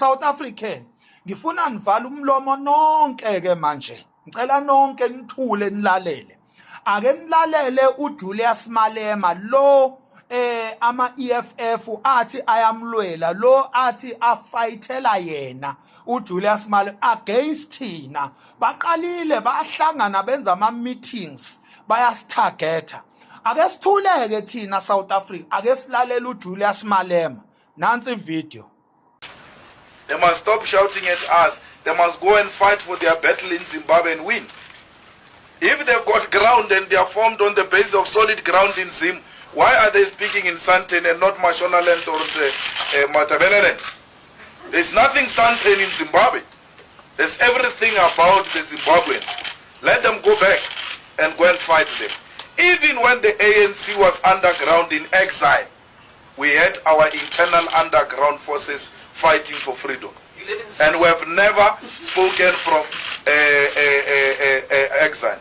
South African ngifuna nivala umlomo nonke ke manje ngicela nonke nithule nilalele ake nilalele uJulius Malema lo ama EFF athi ayamlwela lo athi afayithela yena uJulius Malema against thina baqalile bahlangana benza ama meetings bayasitargeta ake sithuleke thina South Africa ake silalela uJulius Malema nansi video. They must stop shouting at us. They must go and fight for their battle in Zimbabwe and win. If they've got ground and they are formed on the basis of solid ground in Zim, why are they speaking in Santen and not Mashonaland or Matabeleland? There's nothing Santen in Zimbabwe. There's everything about the Zimbabweans. Let them go back and go and fight them. Even when the ANC was underground in exile, we had our internal underground forces fighting for freedom. And we have never spoken from exile.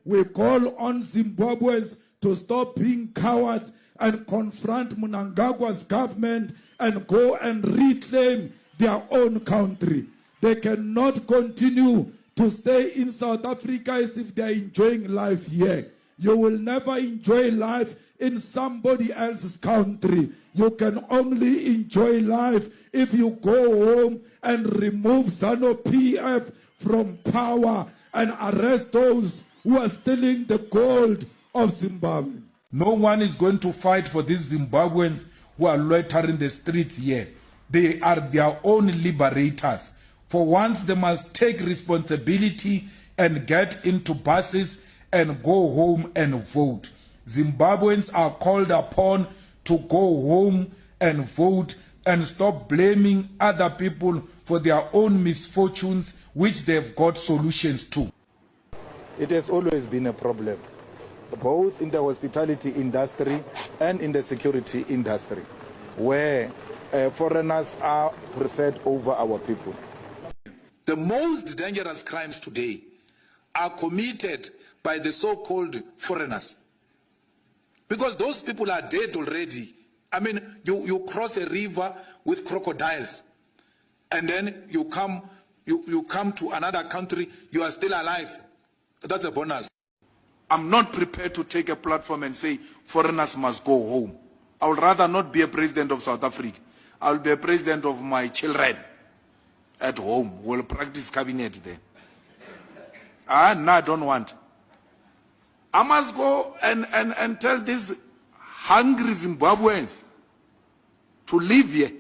We call on Zimbabweans to stop being cowards and confront Mnangagwa's government and go and reclaim their own country. They cannot continue to stay in South Africa as if they are enjoying life here. You will never enjoy life in somebody else's country. You can only enjoy life if you go home and remove ZANU-PF from power and arrest those who are stealing the gold of Zimbabwe. No one is going to fight for these Zimbabweans who are loitering the streets here. They are their own liberators. For once, they must take responsibility and get into buses and go home and vote. Zimbabweans are called upon to go home and vote and stop blaming other people for their own misfortunes, which they've got solutions to. It has always been a problem, both in the hospitality industry and in the security industry, where foreigners are preferred over our people. The most dangerous crimes today are committed by the so-called foreigners. Because those people are dead already. I mean, you cross a river with crocodiles, and then you come to another country, you are still alive. That's a bonus. I'm not prepared to take a platform and say foreigners must go home. I would rather not be a president of South Africa. I will be a president of my children at home. We'll practice cabinet there. No, I don't want. I must go and tell these hungry Zimbabweans to live here.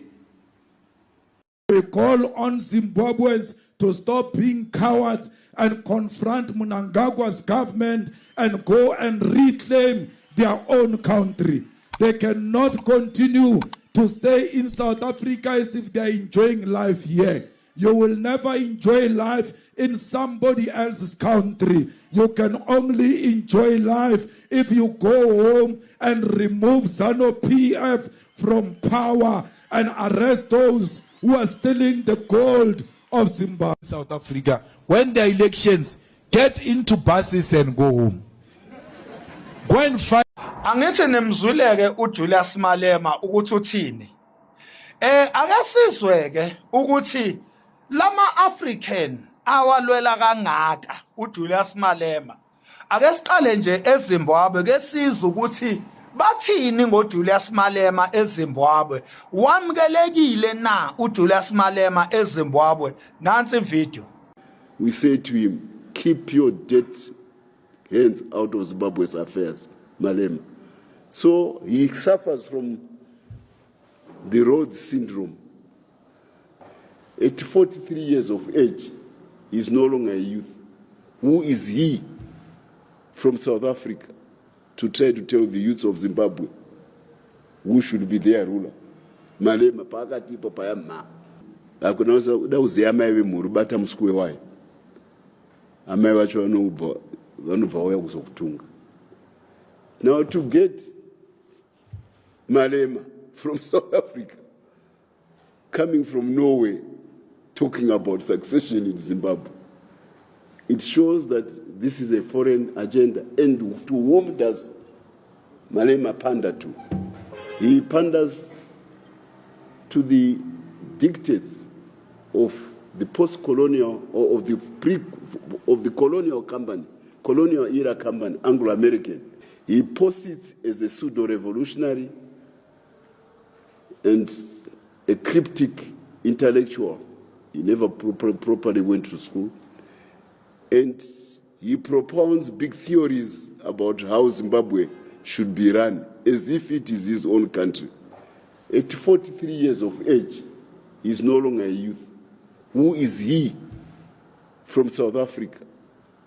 We call on Zimbabweans to stop being cowards and confront Mnangagwa's government and go and reclaim their own country. They cannot continue to stay in South Africa as if they are enjoying life here. You will never enjoy life in somebody else's country. You can only enjoy life if you go home and remove ZANU-PF from power and arrest those who are stealing the gold of Zimbabwe. South Africa, when the elections, get into buses and go home. Go and fight. Angithi nemzuleke uJulius Malema ukuthi uthini. Akasizwe ke ukuthi lama African awalwela kangaka uJulius Malema. Ake siqale nje eZimbabwe ke sizwe ukuthi bathini ngoJulius Malema eZimbabwe. Wamukelekile na uJulius Malema eZimbabwe? Nansi video. We say to him, keep your dirty hands out of Zimbabwe's affairs, Malema. So he suffers from the Rhodes syndrome. At 43 years of age, he is no longer a youth. Who is he from South Africa to try to tell the youths of Zimbabwe who should be their ruler? Malema pakati papa ya ma. Akunauza udauzia mai vemhuri bata musikwe wayo. Amai vacho vanobva wauya kuzokutunga. Now to get Malema from South Africa, coming from Norway, talking about succession in Zimbabwe, it shows that this is a foreign agenda. And to whom does Malema pander to? He panders to the dictates of the post-colonial or of the colonial company, colonial era company, Anglo-American. He posits as a pseudo-revolutionary and a cryptic intellectual. He never properly went to school. And he propounds big theories about how Zimbabwe should be run, as if it is his own country. At 43 years of age, he is no longer a youth. Who is he from South Africa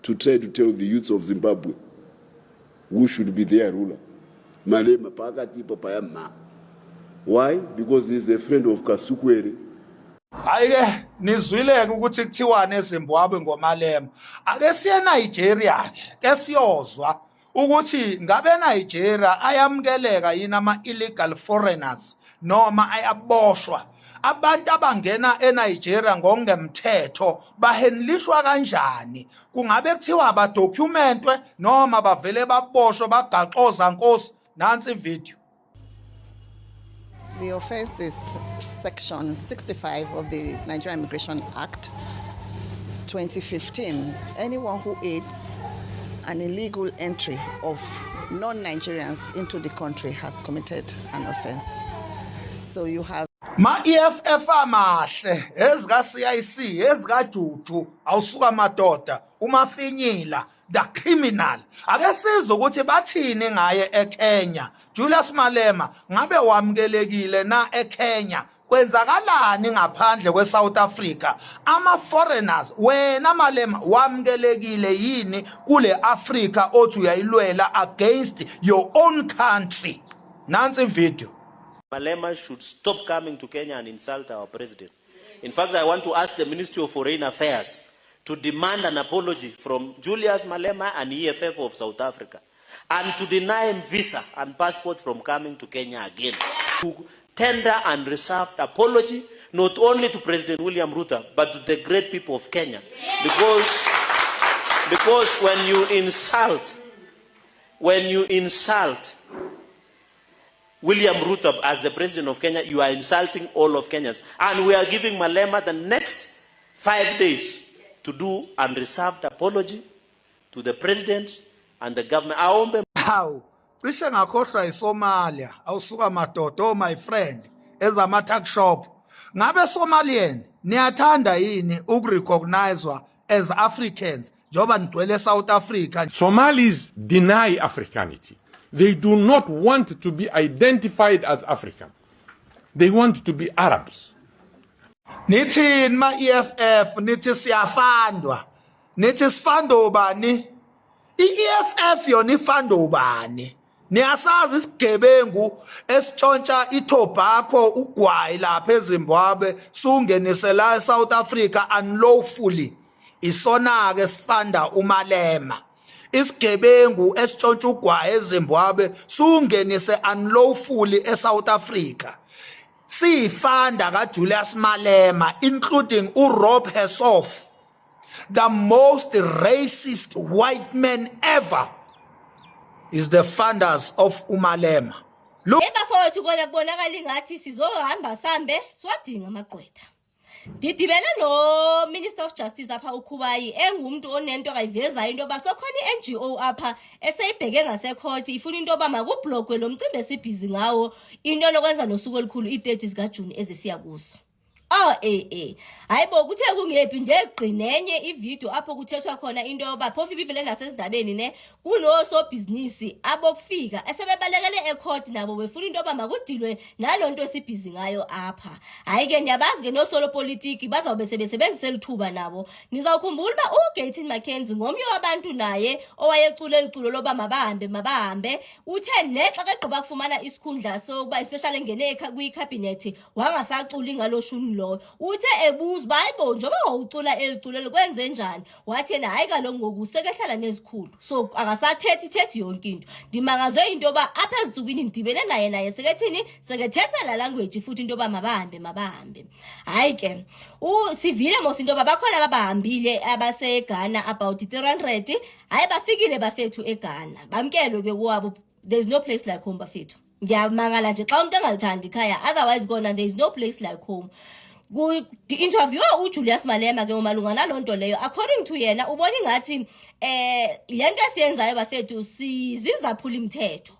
to try to tell the youths of Zimbabwe who should be their ruler? Malema pakati papayama. Why? Because he is a friend of Kasukwere. Ayike nizwileke ukuthi kuthiwane eZimbabwe ngoMalema. Ake siye Nigeria ke siyozwa ukuthi ngabe Nigeria ayamukeleka yini ama illegal foreigners noma ayaboshwa. Abantu abangena eNigeria ngokungemthetho bahenlishwa kanjani? Kungabe kuthiwa abadocumentwe noma bavele baboshwe bagaxoza Nkosi? Nansi ivideo. The offense is Section 65 of the Nigerian Immigration Act 2015. Anyone who aids an illegal entry of non-Nigerians into the country has committed an offense. So you have Ma-EFF amahle ezika CIC ezika Juju awusuka madoda uMafinyila the criminal. Ake sizwe ukuthi bathini ngaye eKenya. Julius Malema ngabe wamukelekile na eKenya? Kwenzakalani ngaphandle kweSouth Africa? Ama foreigners wena Malema wamukelekile yini kule Africa othi uyayilwela against your own country? Nansi video. Malema should stop coming to Kenya and insult our president. In fact, I want to ask the Ministry of Foreign Affairs to demand an apology from Julius Malema and EFF of South Africa, and to deny him visa and passport from coming to Kenya again. To tender and reserved apology, not only to President William Ruto, but to the great people of Kenya. Because when you insult William Ruto as the president of Kenya, you are insulting all of Kenyans. And we are giving Malema the next 5 days to do unreserved apology to the president and the government. How? Cishe ngakhohlwa iSomalia awusuka madodo my friend ezama tuck shop. Ngabe Somalian niyathanda yini ukurecognizwa as Africans njoba nigcwele South Africa? Somalis deny Africanity. They do not want to be identified as African. They want to be Arabs. Nithi ma EFF nithi siyafandwa. Nithi sifando bani? I-EFF yona ifando bani? Niyasazi isigebengu esitshontsha itobacco ugwayi lapha eZimbabwe sungenise la eSouth Africa unlawfully. Isona ke sifanda uMalema. Isigebengu esitshontsha ugwayi eZimbabwe sungenise unlawfully eSouth Africa. Sifanda kaJulius Malema, including uRob herself, the most racist white man ever, is the funders of uMalema. Look, ebafowethu kona kubonakala ingathi sizohamba sambe siwadinga amagqwetha. Didibele no Minister of Justice apha uKhubayi engumuntu onento akayivezayo into ba sokhona iNGO apha eseyibheke ngasecourt ifuna into ba makublockwe lo mcimbi esibhizi ngawo into lokwenza nosuku olukhulu i30 sika June ezisiya kuso. Hayibo kuthe kungephi ndeqinenye ivideo apho kuthethwa khona into yoba phofu ibivele nasezindabeni ne kunoso business abokufika esebebalekele ecourt nabo befuna into yoba makudilwe nalonto esibhizi ngayo apha. Hayi ke niyabazi ke nosolo politiki bazawube sebesebenzisa lithuba nabo. Nizawukhumbula ba uGaten Mackenzie ngomnye wabantu naye owayecula iculo loba mabahambe uthe nexa keqoba kufumana isikhundla sokuba especially engene kwicabinet wangasaculi ngaloshuni lo uthe ebuza bayibo njoba wawucula eliculelo kwenze njani wathi yena hayi kalongo ngokusekehlala nezikhulu so akasathethi yonke into ndimangazwe into yoba apha ezicukwini ngidibene naye sekethini sekethetha la language futhi into yoba mabahambe hayi ke sivile mos into yoba bakhona babahambile abaseGhana about 300 hayi bafikile bafethu eGhana bamkelwe ke kuwabo. There's no place like home bafethu. Ngiyamangala nje xa umuntu engalithandi ikhaya, otherwise gona there is no place like home. interview uJulius Malema ke umalunga nalonto leyo according to yena ubona ingathi lento esiyenzayo bafethu sizizaphula imithetho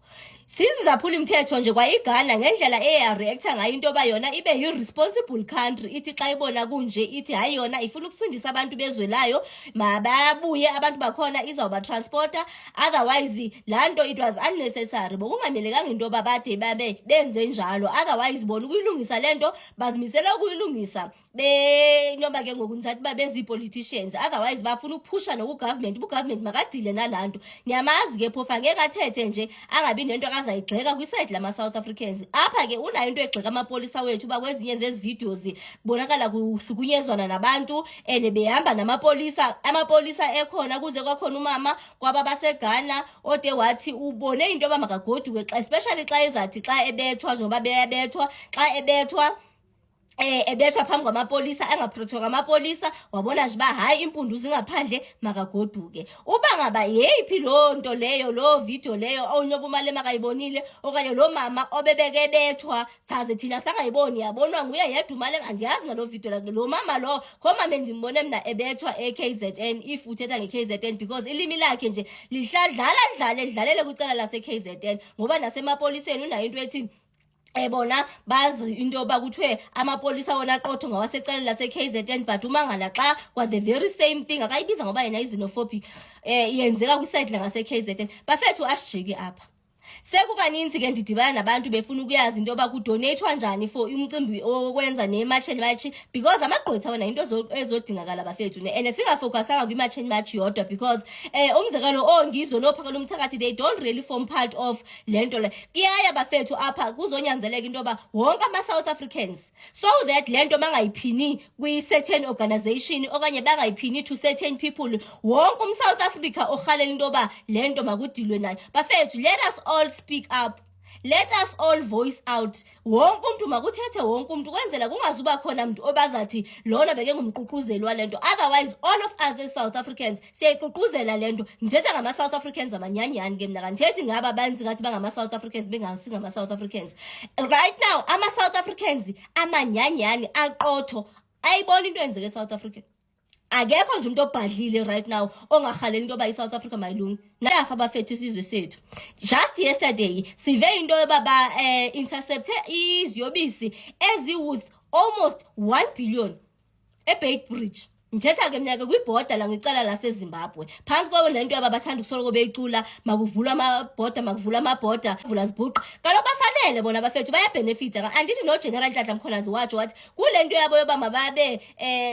sizizaphula imithetho nje kwa iGhana ngendlela eyareacta ngayo into bayona ibe yi-responsible country ithi xa ibona kunje ithi hayi yona ifuna ukusindisa abantu bezwelayo mababuye abantu bakhona izawuba transporter otherwise lanto it was unnecessary bokungamelekanga into babade babe benze njalo otherwise bona ukuyilungisa lento bazimisela ukuyilungisa noma ke ngokunzathi babezi politicians otherwise bafuna ukuphusha nokugovernment ugovernment makadile nalanto ngiyamazi ke phofa ngeke athethe nje angabi nento akazayigxeka kwiside lama South Africans apha ke unayo into egxeka amapolisa wethu bakwezinye zezi videos kubonakala kuhlukunyezwana nabantu behamba amapolisa ekhona kuze kwakhona umama kwaba baseGhana ode wathi ubone into bamakagoduke especially xa ezathi xa ebethwa njengoba beyabethwa xa ebethwa phambi kwamapolisa angaprotect amapolisa wabona nje ba hayi impundu zingaphandle makagoduke uba ngaba yeyiphi lo nto leyo lo video leyo oNobu Malema kayibonile okanye lo mama obebeke bethwa saze thina sangayiboni yabonwa nguye yedwa Malema andiyazi ngalo video lo mama lo khoma ndimbone mina ebethwa eKZN if uthetha ngeKZN because ilimi lakhe nje lidlalele kucala lase KZN ngoba nasemapoliseni unayo into ethi bona bazi into yoba kuthiwe amapolisa wona aqotho ngawasecala lase KZN but umangala xa kwa the very same thing akayibiza ngoba yena izinophobic yenzeka kwiside la ngase KZN bafethu asijiki apha sekukaninzi ke ndidibana nabantu befuna ukuyazi into yoba kudonatewa njani for umcimbi okwenza nematch and match because amagqwetha wona into ezodingakala bafethu and singafocusanga kwimatch and match yodwa because umzekelo ongizwe lophakela umthakathi they don't really form part of lento le kiyaya bafethu apha kuzonyanzeleka into yoba wonke ama South Africans so that lento mangayiphini kwi certain organization okanye bangayiphini to certain people wonke South Africa ohalela into yoba lento makudilwe nayo bafethu let us all speak up. Let us all voice out. Wonke umuntu makuthethe wonke umuntu kwenzela kungazuba khona umuntu obazathi lona beke ngumququzeli walento. Otherwise all of us as South Africans siyayiququzela lento. Ngithetha ngama South Africans amanyanyani ke mina kandithethi ngaba banzi ngathi bangama South Africans bengasingama South Africans. Right now ama South Africans amanyanyani aqotho ayibona into enzeke South Africa. Akekho nje umuntu obhadlile right now ongahaleli into yoba iSouth Africa mayilungi nayafa bafethu isizwe sethu just yesterday sive into yoba intercept iziyobisi ezi worth almost 1 billion eBeitbridge ngithetha ke mina ke kwiborder la ngicala la seZimbabwe phansi kwawo lento ababathanda ukusoloko beyicula makuvula amabhoda vula zibhuqi kaloku bafanele bona bafethu baya benefit andithi no General Nhlanhla Mkhwanazi wathi kulento yabo yoba mababe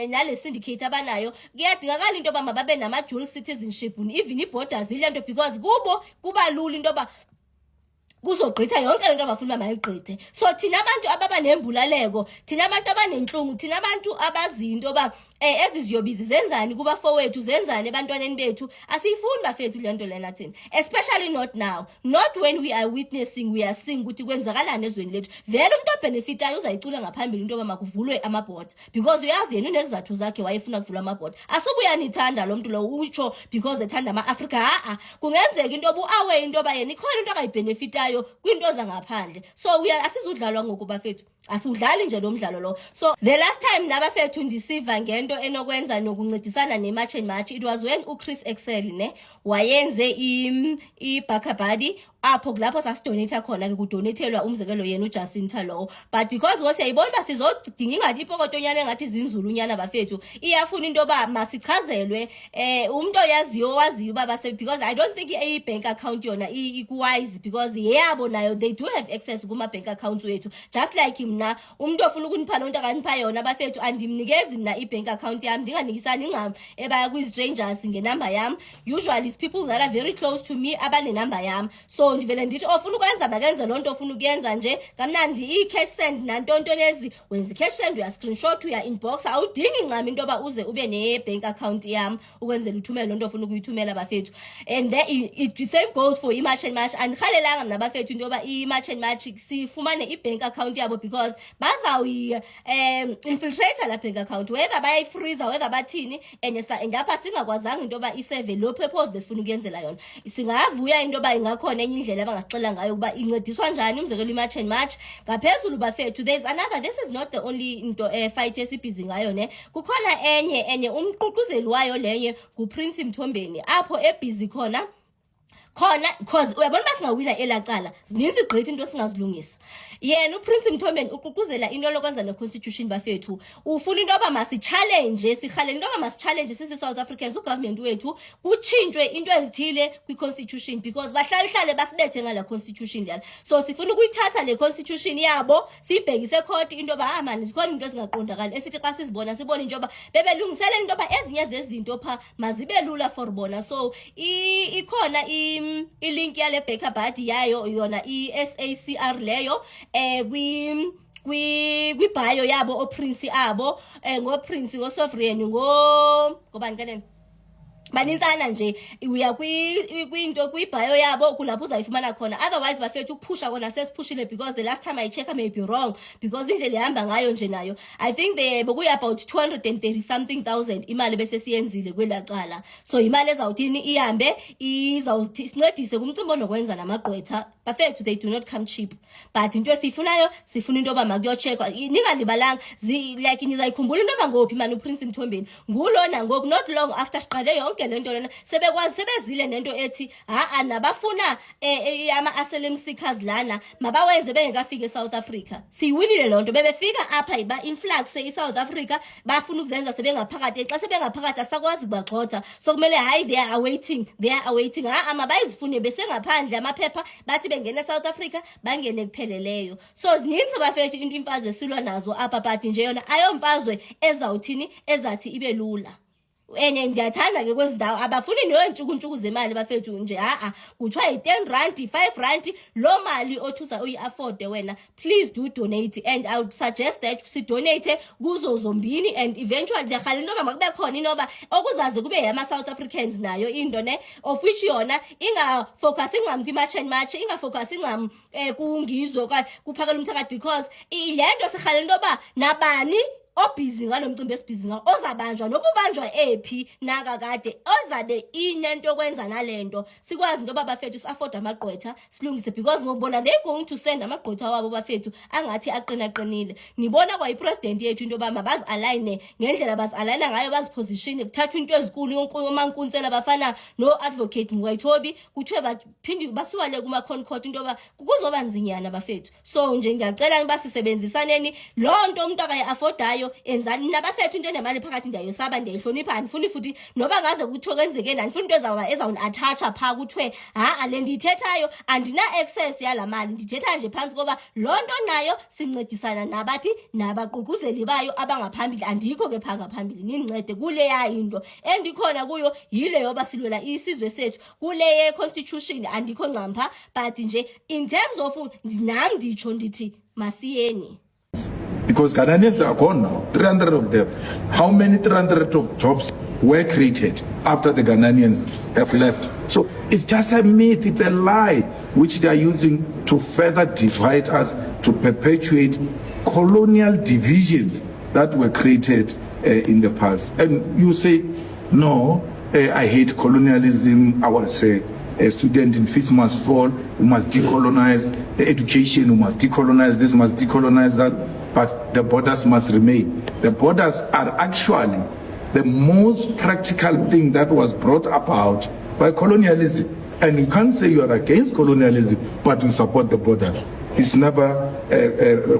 nale syndicate abanayo kuyadingakala into yoba mababe nama dual citizenship even iborders ilento because kuba lula into yoba kuzogqitha yonke lento abafuna mayiqithe so thina abantu ababa nembulaleko thina abantu abanenhlungu thina abantu abazinto yoba eziziyobizi zenzani kuba fowethu zenzani ebantwaneni bethu asiyifuni bafethu lento lena thina especially not now not when we are witnessing we are seeing ukuthi kwenzakalana ezweni lethu vele umuntu obenefitayo uzayicula ngaphambili into yoba makuvulwe amabhoda because uyazi yena unezizathu zakhe wayefuna kuvula amabhoda asubuya nithanda lo muntu lo utsho because ethanda ama-Africa kungenzeka into yoba uawe into yoba yena ikhona into akayibenefitayo kwinto zangaphandle so asizudlalwa ngoku bafethu asiudlali nje lo mdlalo lo so the last time nabafethu ndisiva ngento enokwenza nokuncedisana nematch and match it was when uChris Excel wayenze iBakabadi apho kulapho sasidonate khona ke kudonatelwa umzekelo yena uJacinta lo but because ngosiyayibona basizodinga ingathi ipokotonyana engathi zinzulunyana bafethu iyafuna into yoba masichazelwe umuntu oyaziyo waziyo baba because I don't think bank account yona ikuwise because yabo nayo they do have access kuma bank accounts wethu just like mina umuntu ofuna ukunipha lonto akanipha yona bafethu andimnikezi mina ibank account yami ndinganikisani ingqam ebaya kwi strangers ngenumber yami usually it's people that are very close to me abane number yami so ndivele ndithi ofuna ukwenza makenze lonto ofuna ukuyenza nje kamnandi cash send nantonto lezi wenza cash send uya screenshot uya inbox awudingi ingqam into yoba uze ube ne bank account yami ukwenzela uthumela lonto ofuna ukuyithumela bafethu and the same goes for imatch and match andikhalelanga mina bafethu into yoba imatch and match sifumane ibank account yabo because because bazawi infiltrate la bank account, whether by freezer, whether bathini, and apha singakwazanga into yoba iseve lo purpose besifuna ukuyenzela yona. Singavuya into yoba ingakhona enye indlela abangasixela ngayo ukuba incediswa njani umzekelo i-March and March ngaphezulu bafethu. There's another, this is not the only into fight esibhizi ngayo ne, kukhona enye umququzeli wayo lenye nguPrince Mthombeni apho ebhizi khona because uyabona basingawina elacala zininzi igqithi into singazilungisa. Yena uPrince Mthombeni uququzela into lokwenza neconstitution bafethu, ufuna into yoba masi-challenge, sihalela into yoba masi-challenge sisi South Africans, ugovernment wethu kutshintshwe into ezithile kwi-constitution because bahlale basibethe ngala constitution lana. So sifuna ukuyithatha le constitution yabo siyibhekise court into yoba man zikhona into ezingaqondakali esithi xa sizibona sibone into yoba bebelungisele into yoba ezinye zezinto pha mazibe lula for bona. So ikhona ilink yale Baker Body yayo yona iSACR leyo kwi-bio yabo oPrince abo ngoPrince ngoSovereign ngobani kanene banintsana nje uya kwinto kwi-bio yabo kulapho uzayifumana khona. Otherwise bafethu ukuphusha kona sesiphushile because the last time I check I may be wrong because indlela ihamba ngayo nje nayo I think bekuya about 230 something thousand imali bese siyenzile kwelacala. So imali ezawuthini ihambe izawuthi sincedise kumcimbi onokwenza namagqwetha bafethu. They do not come cheap, but into esifunayo sifuna into yoba makuyocheckwa. Ningalibalanga like nizayikhumbula into yoba ngophi manje uPrince Mthombeni ngulona ngoku not long after siqale yonke lento lena sebekwazi sebezile nento ethi nabafuna ama-asylum seekers lana mabawenze bengekafika eSouth Africa. Siyiwinile loo nto bebefika apha influx eSouth Africa bafuna ukuzenza sebengaphakathi xa sebengaphakathi asakwazi kubagxotha. So kumele hayi they are awaiting mabayizifune besengaphandle amaphepha bathi bengene eSouth Africa bangene kupheleleyo. So zininzi bafethu into imfazwe esilwa nazo apha but nje yona ayomfazwe ezawuthini ezathi ibe lula. Enye ndiyathanda ke kwezindawo abafuni neentshukuntshuku zemali bafethu nje kuthiwa yi-10 rand 5 rand lo mali othusa uyi-afford wena. Please do donate and I would suggest that sidonate kuzo zombini and eventually ndiyahala into yoba makube khona inoba okuzaze kube yama-South Africans nayo into ne of which yona ingafocus incam kwi-March and March, ingafocus incam kungizwe kuphakela umthakathi because le nto sihalela into yoba nabani obhizi ngalo mcimbi esibhizi ngawo ozabanjwa nobubanjwa ephi nakakade ozabe inento yokwenza nalento sikwazi into yoba bafethu si-afford amagqwetha silungise because ngokubona they going to send amagqwetha wabo bafethu angathi aqinile. Nibona kwayi-president yethu into yoba mabazi-alayine ngendlela bazi-alayina ngayo bazipositione kuthathwa into ezikulu omankunsela bafana no-advocate Mwayithobi kuthiwe baphinde basuwale kuma-concourt into yoba kuzoba nzinyana bafethu. So nje ngiyacela basisebenzisaneni loo nto umuntu akayi-affordayo enzani nabafethu into enemali phakathi ndiyayosaba ndiyayihlonipha andifuni futhi noba ngaze kuthiwe kwenzekeni andifuni into ezawuni-athatsha phaa kuthiwe le ndiyithethayo andina-access yala mali ndithetha nje phantsi koba loo nto nayo sincedisana nabaphi nabaququzeli bayo abangaphambili. Andikho ke phaa ngaphambili nincede kuleya into endikhona kuyo yile yoba silwela isizwe sethu kule ye-constitution andikho ncampa but nje in terms of nam nditsho ndithi masiyeni. Because Ghanaians are gone now, 300 of them. How many 300 of jobs were created after the Ghanaians have left? So it's just a myth, it's a lie, which they are using to further divide us, to perpetuate colonial divisions that were created in the past. And you say, no, I hate colonialism. I was a student in Fees Must Fall, we must decolonize the education, we must decolonize this, we must decolonize that. But the borders must remain. The borders are actually the most practical thing that was brought about by colonialism. And you can't say you are against colonialism, but you support the borders. It's never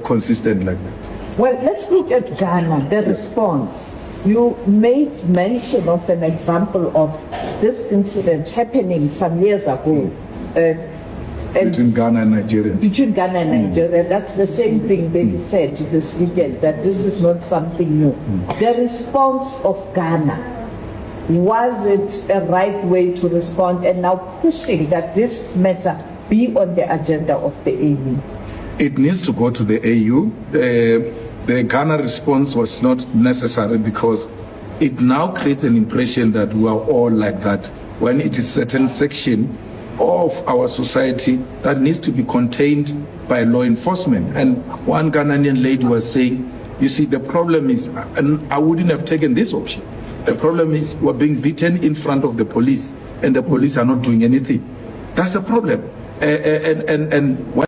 consistent like that. Well, let's look at Ghana, the response. You made mention of an example of this incident happening some years ago. Between Ghana and Nigeria. Between Ghana and Nigeria. That's the same thing they said this weekend, that this is not something new. The response of Ghana, was it a right way to respond and now pushing that this matter be on the agenda of the AU? It needs to go to the AU. The Ghana response was not necessary because it now creates an impression that we are all like that, when it is certain section of our society that needs to be contained by law enforcement. And one Ghanaian lady was saying, you see, the problem is, and I wouldn't have taken this option. The problem is we're being beaten in front of the police and the police are not doing anything. That's the problem. Hello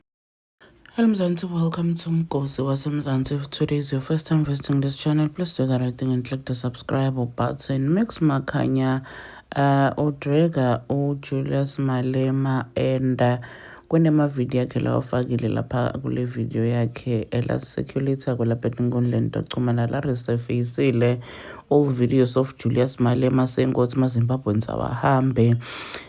Mzansi, welcome to Mgosi Wasemzansi. If today is your first time visiting this channel, please do the right thing and click the subscribe button. Mix Makanya, Odrega, Julius Malema, and kunema video yakhe la ufakile lapha kule video yakhe ela circulator kwelapha enkundleni tochumana la resurfaceile all videos of Julius Malema saying ukuthi maZimbabweans abahambe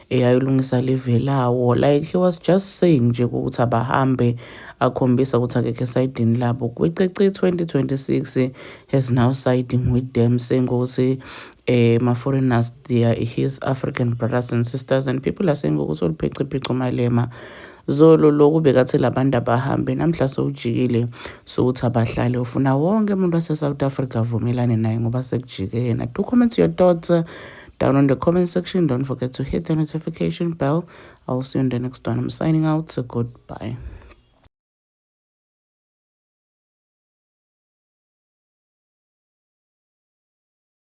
eyayilungisa live lawo, like he was just saying nje ukuthi abahambe akhombisa ukuthi akekho siding labo. Kwicece 2026 has now siding with them, saying ukuthi my foreigners, they are his African brothers and sisters, and people are saying ukuthi oluphecephecu Malema zolo lokhu bekathi labantu abahambe namhla sowujikile sokuthi abahlale ufuna wonke umuntu wase South Africa avumelane naye ngoba sekujike yena. Do comment your thoughts down on the comment section. Don't forget to hit the notification bell. I'll see you in the next one. I'm signing out, so goodbye.